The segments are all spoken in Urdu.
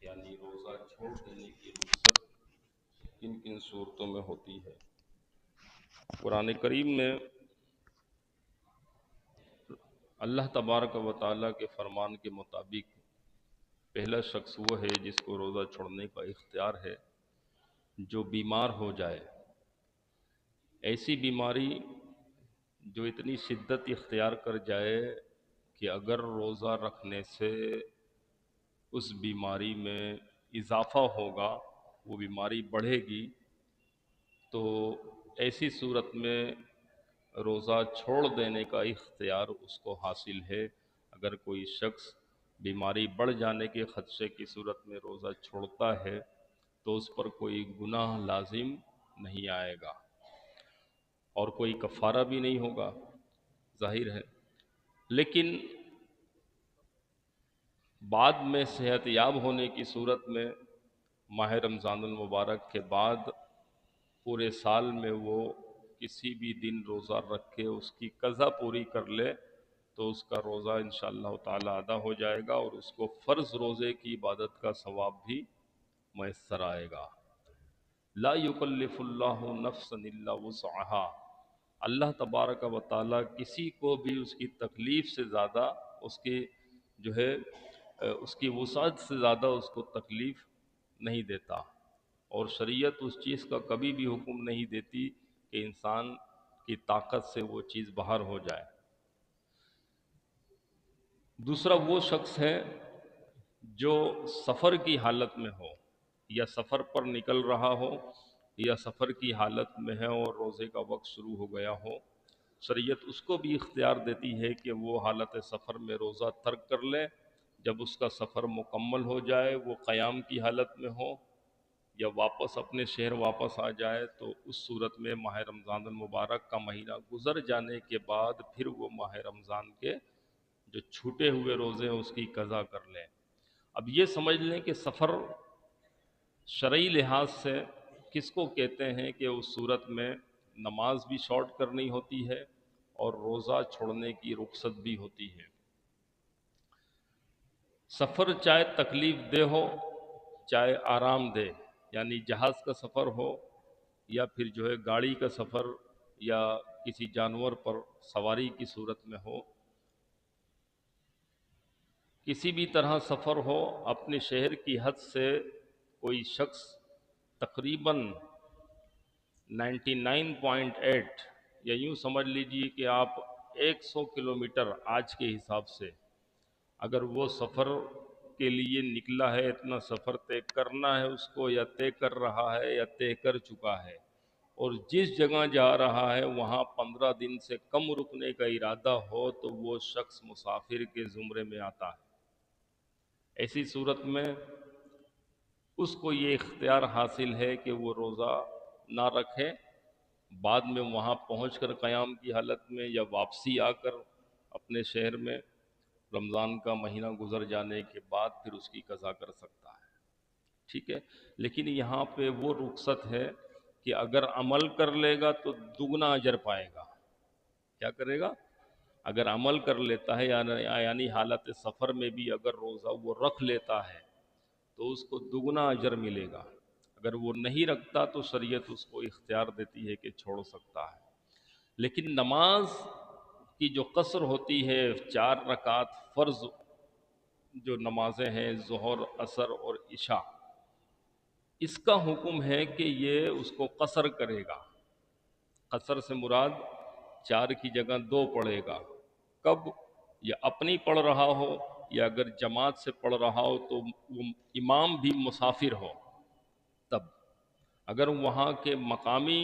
یعنی روزہ چھوڑ دینے کی رخصت کن کن صورتوں میں ہوتی ہے؟ قرآن کریم میں اللہ تبارک و تعالیٰ کے فرمان کے مطابق پہلا شخص وہ ہے جس کو روزہ چھوڑنے کا اختیار ہے جو بیمار ہو جائے۔ ایسی بیماری جو اتنی شدت اختیار کر جائے کہ اگر روزہ رکھنے سے اس بیماری میں اضافہ ہوگا، وہ بیماری بڑھے گی، تو ایسی صورت میں روزہ چھوڑ دینے کا اختیار اس کو حاصل ہے۔ اگر کوئی شخص بیماری بڑھ جانے کے خدشے کی صورت میں روزہ چھوڑتا ہے تو اس پر کوئی گناہ لازم نہیں آئے گا اور کوئی کفارہ بھی نہیں ہوگا، ظاہر ہے۔ لیکن بعد میں صحت یاب ہونے کی صورت میں ماہ رمضان المبارک کے بعد پورے سال میں وہ کسی بھی دن روزہ رکھ کے اس کی قضا پوری کر لے تو اس کا روزہ انشاءاللہ تعالی ادا ہو جائے گا اور اس کو فرض روزے کی عبادت کا ثواب بھی میسر آئے گا۔ لا یکلف اللہ نفسا الا وسعها، اللہ تبارک و تعالی کسی کو بھی اس کی تکلیف سے زیادہ اس کی جو ہے اس کی وسعت سے زیادہ اس کو تکلیف نہیں دیتا، اور شریعت اس چیز کا کبھی بھی حکم نہیں دیتی کہ انسان کی طاقت سے وہ چیز باہر ہو جائے۔ دوسرا وہ شخص ہے جو سفر کی حالت میں ہو یا سفر پر نکل رہا ہو یا سفر کی حالت میں ہے اور روزے کا وقت شروع ہو گیا ہو، شریعت اس کو بھی اختیار دیتی ہے کہ وہ حالت سفر میں روزہ ترک کر لے۔ جب اس کا سفر مکمل ہو جائے، وہ قیام کی حالت میں ہو یا واپس اپنے شہر واپس آ جائے، تو اس صورت میں ماہ رمضان المبارک کا مہینہ گزر جانے کے بعد پھر وہ ماہ رمضان کے جو چھوٹے ہوئے روزے ہیں اس کی قضا کر لیں۔ اب یہ سمجھ لیں کہ سفر شرعی لحاظ سے کس کو کہتے ہیں کہ اس صورت میں نماز بھی شارٹ کرنی ہوتی ہے اور روزہ چھوڑنے کی رخصت بھی ہوتی ہے۔ سفر چاہے تکلیف دہ ہو چاہے آرام دہ، یعنی جہاز کا سفر ہو یا پھر جو ہے گاڑی کا سفر یا کسی جانور پر سواری کی صورت میں ہو، کسی بھی طرح سفر ہو، اپنے شہر کی حد سے کوئی شخص تقریباً 99.8 یا یوں سمجھ لیجئے کہ آپ 100 کلومیٹر آج کے حساب سے اگر وہ سفر کے لیے نکلا ہے، اتنا سفر طے کرنا ہے اس کو، یا طے کر رہا ہے یا طے کر چکا ہے، اور جس جگہ جا رہا ہے وہاں 15 دن سے کم رکنے کا ارادہ ہو تو وہ شخص مسافر کے زمرے میں آتا ہے۔ ایسی صورت میں اس کو یہ اختیار حاصل ہے کہ وہ روزہ نہ رکھے، بعد میں وہاں پہنچ کر قیام کی حالت میں یا واپسی آ کر اپنے شہر میں رمضان کا مہینہ گزر جانے کے بعد پھر اس کی قضا کر سکتا ہے، ٹھیک ہے۔ لیکن یہاں پہ وہ رخصت ہے کہ اگر عمل کر لے گا تو دگنا اجر پائے گا۔ کیا کرے گا؟ اگر عمل کر لیتا ہے یعنی حالت سفر میں بھی اگر روزہ وہ رکھ لیتا ہے تو اس کو دگنا اجر ملے گا۔ اگر وہ نہیں رکھتا تو شریعت اس کو اختیار دیتی ہے کہ چھوڑ سکتا ہے۔ لیکن نماز کی جو قصر ہوتی ہے، 4 رکعت فرض جو نمازیں ہیں ظہر، عصر اور عشاء، اس کا حکم ہے کہ یہ اس کو قصر کرے گا۔ قصر سے مراد 4 کی جگہ 2 پڑھے گا۔ کب؟ یا اپنی پڑھ رہا ہو یا اگر جماعت سے پڑھ رہا ہو تو وہ امام بھی مسافر ہو تب۔ اگر وہاں کے مقامی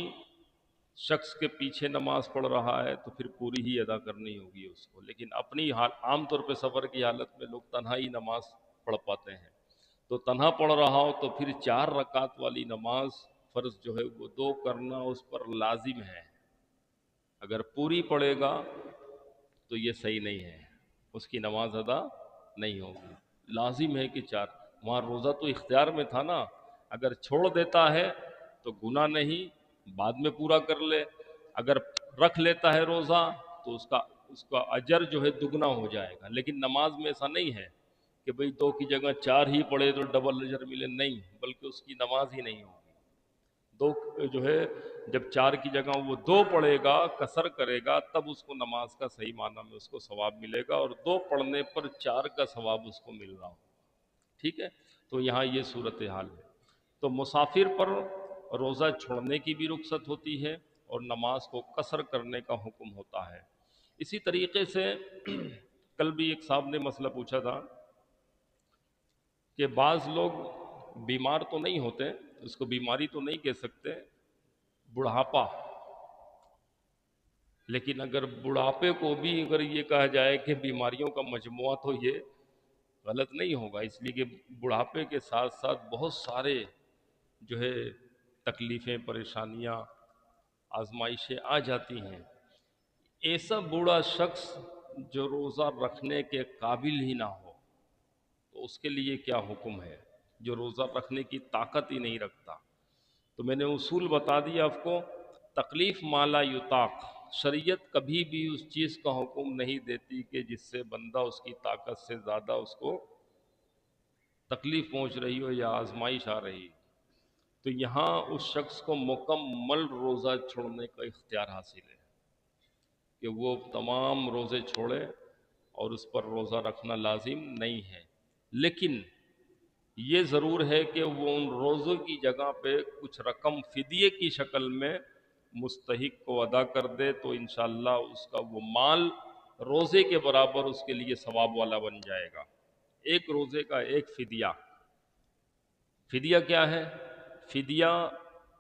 شخص کے پیچھے نماز پڑھ رہا ہے تو پھر پوری ہی ادا کرنی ہوگی اس کو، لیکن اپنی عام طور پہ سفر کی حالت میں لوگ تنہا ہی نماز پڑھ پاتے ہیں، تو تنہا پڑھ رہا ہو تو پھر 4 رکعت والی نماز فرض جو ہے وہ 2 کرنا اس پر لازم ہے۔ اگر پوری پڑھے گا تو یہ صحیح نہیں ہے، اس کی نماز ادا نہیں ہوگی۔ لازم ہے کہ 4، وہاں روزہ تو اختیار میں تھا نا، اگر چھوڑ دیتا ہے تو گناہ نہیں، بعد میں پورا کر لے، اگر رکھ لیتا ہے روزہ تو اس کا اجر جو ہے دگنا ہو جائے گا۔ لیکن نماز میں ایسا نہیں ہے کہ بھئی 2 کی جگہ 4 ہی پڑھے تو ڈبل اجر ملے، نہیں، بلکہ اس کی نماز ہی نہیں ہوگی۔ دو جو ہے جب 4 کی جگہ وہ 2 پڑھے گا، قصر کرے گا، تب اس کو نماز کا صحیح معنی میں اس کو ثواب ملے گا، اور 2 پڑھنے پر 4 کا ثواب اس کو مل رہا ہو۔ ٹھیک ہے، تو یہاں یہ صورتحال ہے۔ تو مسافر پر روزہ چھوڑنے کی بھی رخصت ہوتی ہے اور نماز کو قصر کرنے کا حکم ہوتا ہے۔ اسی طریقے سے کل بھی ایک صاحب نے مسئلہ پوچھا تھا کہ بعض لوگ بیمار تو نہیں ہوتے، اس کو بیماری تو نہیں کہہ سکتے، بڑھاپا، لیکن اگر بڑھاپے کو بھی اگر یہ کہا جائے کہ بیماریوں کا مجموعہ، تو یہ غلط نہیں ہوگا، اس لیے کہ بڑھاپے کے ساتھ ساتھ بہت سارے جو ہے تکلیفیں، پریشانیاں، آزمائشیں آ جاتی ہیں۔ ایسا بوڑھا شخص جو روزہ رکھنے کے قابل ہی نہ ہو، تو اس کے لیے کیا حکم ہے؟ جو روزہ رکھنے کی طاقت ہی نہیں رکھتا، تو میں نے اصول بتا دیا آپ کو، تکلیف مالا یطاق، شریعت کبھی بھی اس چیز کا حکم نہیں دیتی کہ جس سے بندہ اس کی طاقت سے زیادہ اس کو تکلیف پہنچ رہی ہو یا آزمائش آ رہی۔ تو یہاں اس شخص کو مکمل روزہ چھوڑنے کا اختیار حاصل ہے کہ وہ تمام روزے چھوڑے، اور اس پر روزہ رکھنا لازم نہیں ہے، لیکن یہ ضرور ہے کہ وہ ان روزوں کی جگہ پہ کچھ رقم فدیے کی شکل میں مستحق کو ادا کر دے، تو انشاءاللہ اس کا وہ مال روزے کے برابر اس کے لیے ثواب والا بن جائے گا۔ ایک روزے کا ایک فدیہ۔ فدیہ کیا ہے؟ فدیہ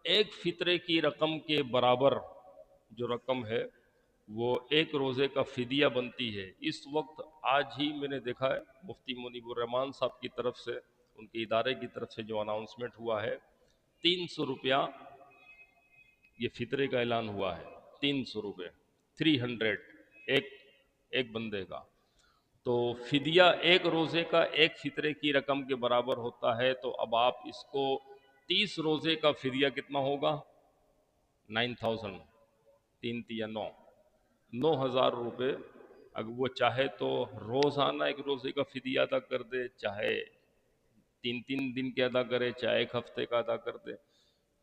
ایک فطرے کی رقم کے برابر جو رقم ہے، وہ ایک روزے کا فدیہ بنتی ہے۔ اس وقت آج ہی میں نے دیکھا ہے مفتی منیب الرحمان صاحب کی طرف سے، ان کے ادارے کی طرف سے جو اناؤنسمنٹ ہوا ہے، 300 روپیہ یہ فطرے کا اعلان ہوا ہے، 300 روپے، 300 ایک بندے کا۔ تو فدیہ ایک روزے کا ایک فطرے کی رقم کے برابر ہوتا ہے، تو اب آپ اس کو 30 روزے کا فدیہ کتنا ہوگا؟ 9000، 3 تیا 9، 9000 روپے۔ اگر وہ چاہے تو روزانہ ایک روزے کا فدیہ ادا کر دے، چاہے 3 دن کے ادا کرے، چاہے ایک ہفتے کا ادا کر دے،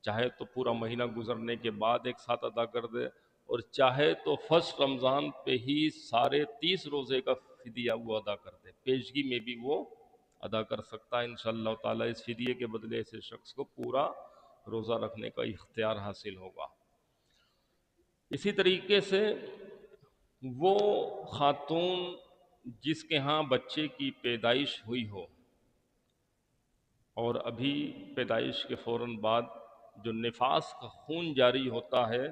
چاہے تو پورا مہینہ گزرنے کے بعد ایک ساتھ ادا کر دے، اور چاہے تو فرسٹ رمضان پہ ہی سارے 30 روزے کا فدیہ وہ ادا کر دے، پیشگی میں بھی وہ ادا کر سکتا ہے انشاءاللہ تعالی۔ اس فدیے کے بدلے ایسے شخص کو پورا روزہ رکھنے کا اختیار حاصل ہوگا۔ اسی طریقے سے وہ خاتون جس کے ہاں بچے کی پیدائش ہوئی ہو، اور ابھی پیدائش کے فوراً بعد جو نفاس کا خون جاری ہوتا ہے،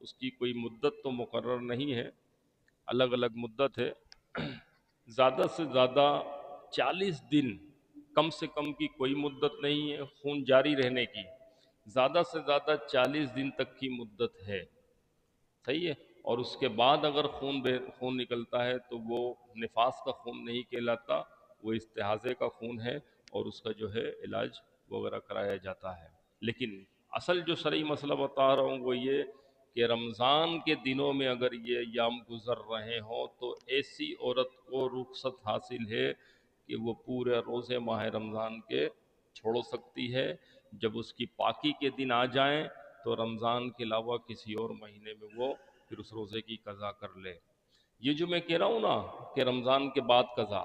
اس کی کوئی مدت تو مقرر نہیں ہے، الگ الگ مدت ہے، زیادہ سے زیادہ 40 دن، کم سے کم کی کوئی مدت نہیں ہے خون جاری رہنے کی، زیادہ سے زیادہ 40 دن تک کی مدت ہے، صحیح ہے۔ اور اس کے بعد اگر خون نکلتا ہے تو وہ نفاس کا خون نہیں کہلاتا، وہ استحاضے کا خون ہے، اور اس کا جو ہے علاج وغیرہ کرایا جاتا ہے۔ لیکن اصل جو شرعی مسئلہ بتا رہا ہوں وہ یہ کہ رمضان کے دنوں میں اگر یہ ایام گزر رہے ہوں تو ایسی عورت کو رخصت حاصل ہے کہ وہ پورے روزے ماہ رمضان کے چھوڑ سکتی ہے۔ جب اس کی پاکی کے دن آ جائیں تو رمضان کے علاوہ کسی اور مہینے میں وہ پھر اس روزے کی قضا کر لے۔ یہ جو میں کہہ رہا ہوں نا کہ رمضان کے بعد قضا،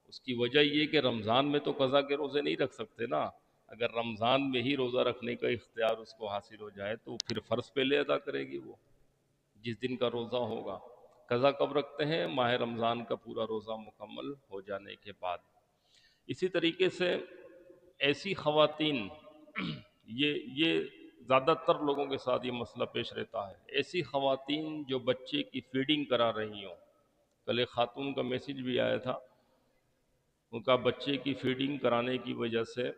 اس کی وجہ یہ کہ رمضان میں تو قضا کے روزے نہیں رکھ سکتے نا، اگر رمضان میں ہی روزہ رکھنے کا اختیار اس کو حاصل ہو جائے تو پھر فرض پہلے ادا کرے گی وہ، جس دن کا روزہ ہوگا۔ قضا کب رکھتے ہیں؟ ماہ رمضان کا پورا روزہ مکمل ہو جانے کے بعد۔ اسی طریقے سے ایسی خواتین یہ زیادہ تر لوگوں کے ساتھ یہ مسئلہ پیش رہتا ہے، ایسی خواتین جو بچے کی فیڈنگ کرا رہی ہوں، کل ایک خاتون کا میسیج بھی آیا تھا، ان کا بچے کی فیڈنگ کرانے کی وجہ سے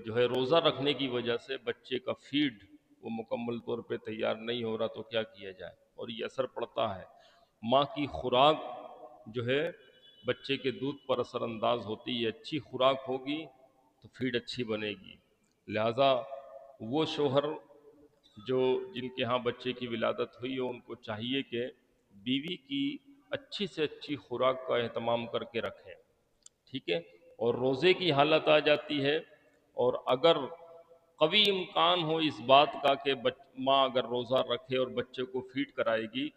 جو ہے روزہ رکھنے کی وجہ سے بچے کا فیڈ وہ مکمل طور پہ تیار نہیں ہو رہا، تو کیا کیا جائے؟ اور یہ اثر پڑتا ہے، ماں کی خوراک جو ہے بچے کے دودھ پر اثر انداز ہوتی ہے، اچھی خوراک ہوگی تو فیڈ اچھی بنے گی۔ لہٰذا وہ شوہر جن کے ہاں بچے کی ولادت ہوئی ہو، ان کو چاہیے کہ بیوی کی اچھی سے اچھی خوراک کا اہتمام کر کے رکھیں، ٹھیک ہے، اور روزے کی حالت آ جاتی ہے، اور اگر قوی امکان ہو اس بات کا کہ ماں اگر روزہ رکھے اور بچے کو فیڈ کرائے گی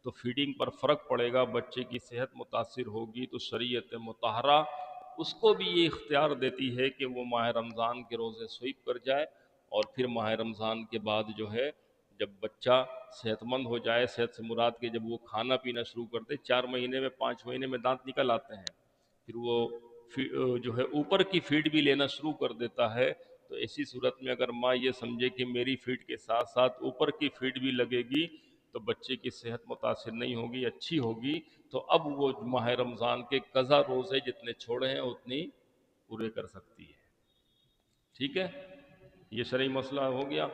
تو فیڈنگ پر فرق پڑے گا، بچے کی صحت متاثر ہوگی، تو شریعت مطہرہ اس کو بھی یہ اختیار دیتی ہے کہ وہ ماہ رمضان کے روزے سویپ کر جائے، اور پھر ماہ رمضان کے بعد جو ہے جب بچہ صحت مند ہو جائے، صحت سے مراد کے جب وہ کھانا پینا شروع کر دے، 4 مہینے میں 5 مہینے میں دانت نکل آتے ہیں، پھر وہ جو ہے اوپر کی فیڈ بھی لینا شروع کر دیتا ہے، تو ایسی صورت میں اگر ماں یہ سمجھے کہ میری فیڈ کے ساتھ ساتھ اوپر کی فیڈ بھی لگے گی تو بچے کی صحت متاثر نہیں ہوگی، اچھی ہوگی، تو اب وہ ماہ رمضان کے قضا روزے جتنے چھوڑے ہیں اتنی پورے کر سکتی ہے۔ ٹھیک ہے، یہ شرعی مسئلہ ہو گیا۔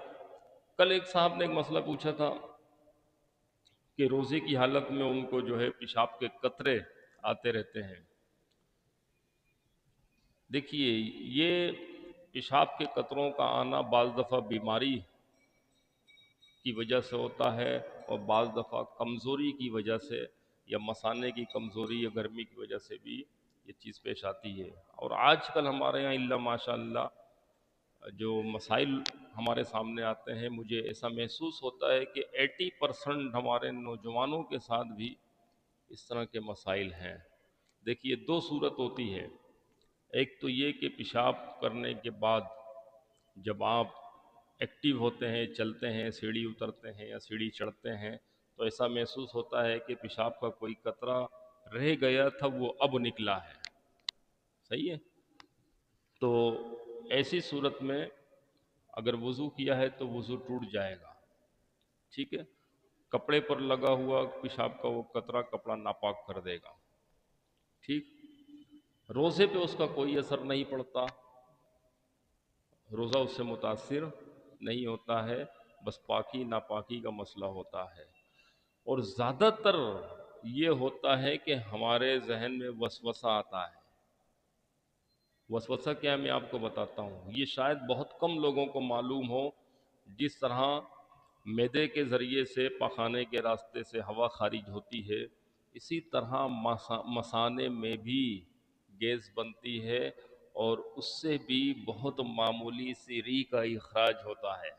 کل ایک صاحب نے ایک مسئلہ پوچھا تھا کہ روزے کی حالت میں ان کو جو ہے پیشاب کے قطرے آتے رہتے ہیں۔ دیکھیے، یہ پیشاب کے قطروں کا آنا بعض دفعہ بیماری کی وجہ سے ہوتا ہے، اور بعض دفعہ کمزوری کی وجہ سے یا مثانے کی کمزوری یا گرمی کی وجہ سے بھی یہ چیز پیش آتی ہے۔ اور آج کل ہمارے یہاں اللہ ماشاء اللہ جو مسائل ہمارے سامنے آتے ہیں، مجھے ایسا محسوس ہوتا ہے کہ 80% ہمارے نوجوانوں کے ساتھ بھی اس طرح کے مسائل ہیں۔ دیکھیے، دو صورت ہوتی ہے، ایک تو یہ کہ پیشاب کرنے کے بعد جب آپ ایکٹیو ہوتے ہیں، چلتے ہیں، سیڑھی اترتے ہیں یا سیڑھی چڑھتے ہیں، تو ایسا محسوس ہوتا ہے کہ پیشاب کا کوئی قطرہ رہ گیا تھا، وہ اب نکلا ہے۔ صحیح ہے، تو ایسی صورت میں اگر وضو کیا ہے تو وضو ٹوٹ جائے گا۔ ٹھیک ہے، کپڑے پر لگا ہوا پیشاب کا وہ قطرہ کپڑا ناپاک کر دے گا۔ ٹھیک، روزے پہ اس کا کوئی اثر نہیں پڑتا، روزہ اس سے متاثر نہیں ہوتا ہے، بس پاکی ناپاکی کا مسئلہ ہوتا ہے۔ اور زیادہ تر یہ ہوتا ہے کہ ہمارے ذہن میں وسوسہ آتا ہے۔ وسوسہ کیا ہے میں آپ کو بتاتا ہوں، یہ شاید بہت کم لوگوں کو معلوم ہو۔ جس طرح معدے کے ذریعے سے پخانے کے راستے سے ہوا خارج ہوتی ہے، اسی طرح مثانے میں بھی گیس بنتی ہے، اور اس سے بھی بہت معمولی سی ری کا اخراج ہوتا ہے،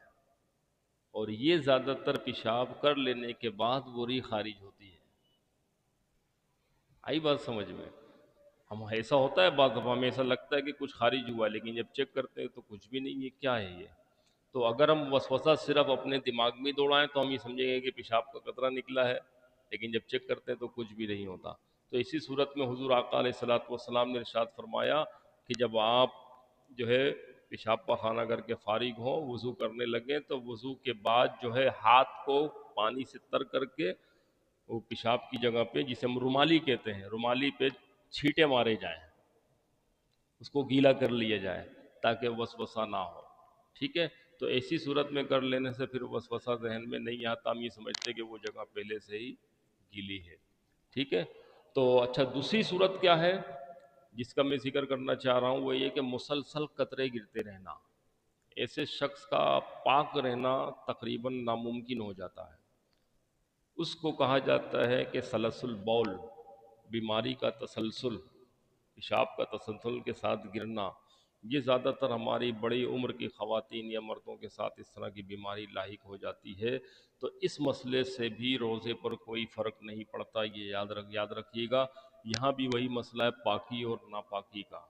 اور یہ زیادہ تر پیشاب کر لینے کے بعد وہ ری خارج ہوتی ہے۔ آئی بات سمجھ میں؟ ہم ایسا ہوتا ہے بعض دفعہ ہمیں ایسا لگتا ہے کہ کچھ خارج ہوا، لیکن جب چیک کرتے ہیں تو کچھ بھی نہیں، یہ کیا ہے یہ؟ تو اگر ہم وسوسہ صرف اپنے دماغ میں دوڑائیں تو ہم یہ سمجھیں گے کہ پیشاب کا قطرہ نکلا ہے، لیکن جب چیک کرتے ہیں تو کچھ بھی نہیں ہوتا۔ تو اسی صورت میں حضور آقا علیہ الصلوۃ والسلام نے ارشاد فرمایا کہ جب آپ جو ہے پیشاب پخانہ کر کے فارغ ہوں، وضو کرنے لگیں، تو وضو کے بعد جو ہے ہاتھ کو پانی سے تر کر کے وہ پیشاب کی جگہ پہ، جسے ہم رومالی کہتے ہیں، رومالی پہ چھینٹے مارے جائیں، اس کو گیلا کر لیا جائے تاکہ وسوسہ نہ ہو۔ ٹھیک ہے، تو ایسی صورت میں کر لینے سے پھر وسوسہ ذہن میں نہیں آتا، ہم یہ سمجھتے کہ وہ جگہ پہلے سے ہی گیلی ہے۔ ٹھیک ہے، تو اچھا، دوسری صورت کیا ہے جس کا میں ذکر کرنا چاہ رہا ہوں، وہ یہ کہ مسلسل قطرے گرتے رہنا۔ ایسے شخص کا پاک رہنا تقریباً ناممکن ہو جاتا ہے۔ اس کو کہا جاتا ہے کہ سلسل بول، بیماری کا تسلسل، پیشاب کا تسلسل کے ساتھ گرنا۔ یہ زیادہ تر ہماری بڑی عمر کی خواتین یا مردوں کے ساتھ اس طرح کی بیماری لاحق ہو جاتی ہے، تو اس مسئلے سے بھی روزے پر کوئی فرق نہیں پڑتا، یہ یاد رکھیے گا۔ یہاں بھی وہی مسئلہ ہے پاکی اور ناپاکی کا،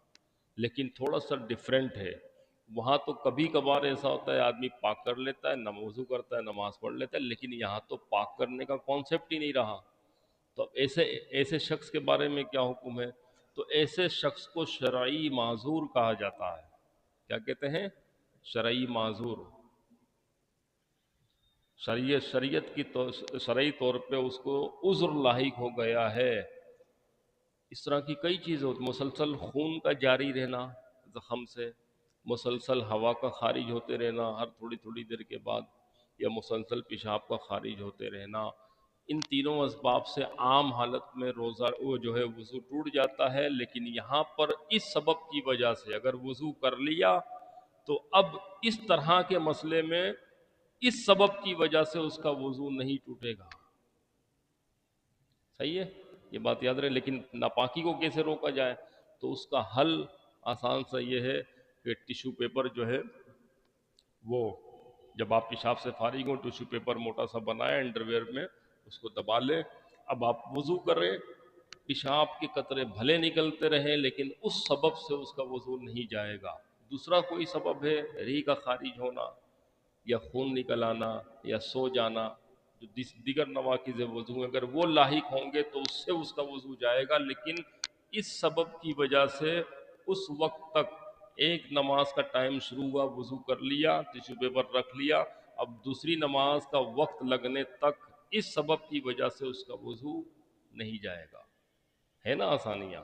لیکن تھوڑا سا ڈیفرنٹ ہے۔ وہاں تو کبھی کبھار ایسا ہوتا ہے آدمی پاک کر لیتا ہے، وضو کرتا ہے، نماز پڑھ لیتا ہے، لیکن یہاں تو پاک کرنے کا کانسیپٹ ہی نہیں رہا۔ تو ایسے شخص کے بارے میں کیا حکم ہے؟ تو ایسے شخص کو شرعی معذور کہا جاتا ہے۔ کیا کہتے ہیں؟ شرعی معذور۔ شریعت کی شرعی طور پہ اس کو عذر لاحق ہو گیا ہے۔ اس طرح کی کئی چیزیں ہوتی، مسلسل خون کا جاری رہنا زخم سے، مسلسل ہوا کا خارج ہوتے رہنا ہر تھوڑی تھوڑی دیر کے بعد، یا مسلسل پیشاب کا خارج ہوتے رہنا، ان تینوں اسباب سے عام حالت میں روزہ وہ جو ہے وضو ٹوٹ جاتا ہے۔ لیکن یہاں پر اس سبب کی وجہ سے اگر وضو کر لیا تو اب اس طرح کے مسئلے میں اس سبب کی وجہ سے اس کا وضو نہیں ٹوٹے گا۔ صحیح ہے، یہ بات یاد رہے۔ لیکن ناپاکی کو کیسے روکا جائے؟ تو اس کا حل آسان سا یہ ہے کہ ٹیشو پیپر جو ہے وہ جب آپ پیشاب سے فارغ ہوں ٹیشو پیپر موٹا سا بنائیں انڈر ویئر میں، اس کو دبا لیں. اب آپ وضو کریں، پیشاب کے قطرے بھلے نکلتے رہیں لیکن اس سبب سے اس کا وضو نہیں جائے گا. دوسرا کوئی سبب ہے ریح کا خارج ہونا یا خون نکل آنا یا سو جانا، جو دیگر نواقض وضو ہیں، اگر وہ لاحق ہوں گے تو اس سے اس کا وضو جائے گا. لیکن اس سبب کی وجہ سے اس وقت تک ایک نماز کا ٹائم شروع ہوا، وضو کر لیا، ٹیشو پیپر رکھ لیا، اب دوسری نماز کا وقت لگنے تک اس سبب کی وجہ سے اس کا وضو نہیں جائے گا. ہے نا آسانیاں؟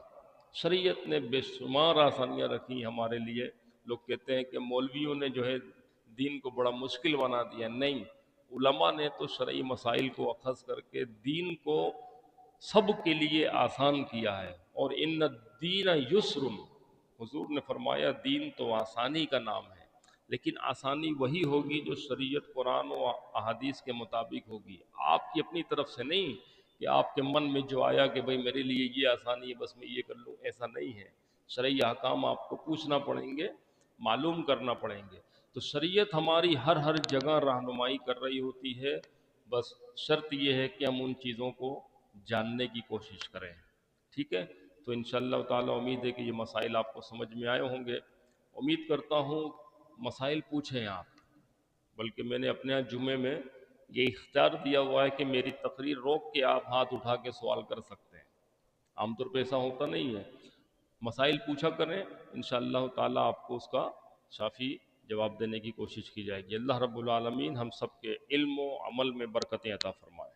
شریعت نے بے شمار آسانیاں رکھی ہمارے لیے. لوگ کہتے ہیں کہ مولویوں نے جو ہے دین کو بڑا مشکل بنا دیا. نہیں، علماء نے تو شرعی مسائل کو اخذ کر کے دین کو سب کے لیے آسان کیا ہے. اور ان الدین یسر، حضور نے فرمایا دین تو آسانی کا نام ہے، لیکن آسانی وہی ہوگی جو شریعت قرآن و احادیث کے مطابق ہوگی، آپ کی اپنی طرف سے نہیں کہ آپ کے من میں جو آیا کہ بھئی میرے لیے یہ آسانی ہے بس میں یہ کر لوں. ایسا نہیں ہے. شرعی احکام آپ کو پوچھنا پڑیں گے، معلوم کرنا پڑیں گے. تو شریعت ہماری ہر جگہ رہنمائی کر رہی ہوتی ہے. بس شرط یہ ہے کہ ہم ان چیزوں کو جاننے کی کوشش کریں. ٹھیک ہے؟ تو انشاءاللہ تعالی امید ہے کہ یہ مسائل آپ کو سمجھ میں آئے ہوں گے. امید کرتا ہوں مسائل پوچھیں آپ، بلکہ میں نے اپنے یہاں جمعے میں یہ اختیار دیا ہوا ہے کہ میری تقریر روک کے آپ ہاتھ اٹھا کے سوال کر سکتے ہیں. عام طور پہ ایسا ہوتا نہیں ہے. مسائل پوچھا کریں، انشاءاللہ تعالی آپ کو اس کا شافی جواب دینے کی کوشش کی جائے گی. اللہ رب العالمین ہم سب کے علم و عمل میں برکتیں عطا فرمائے.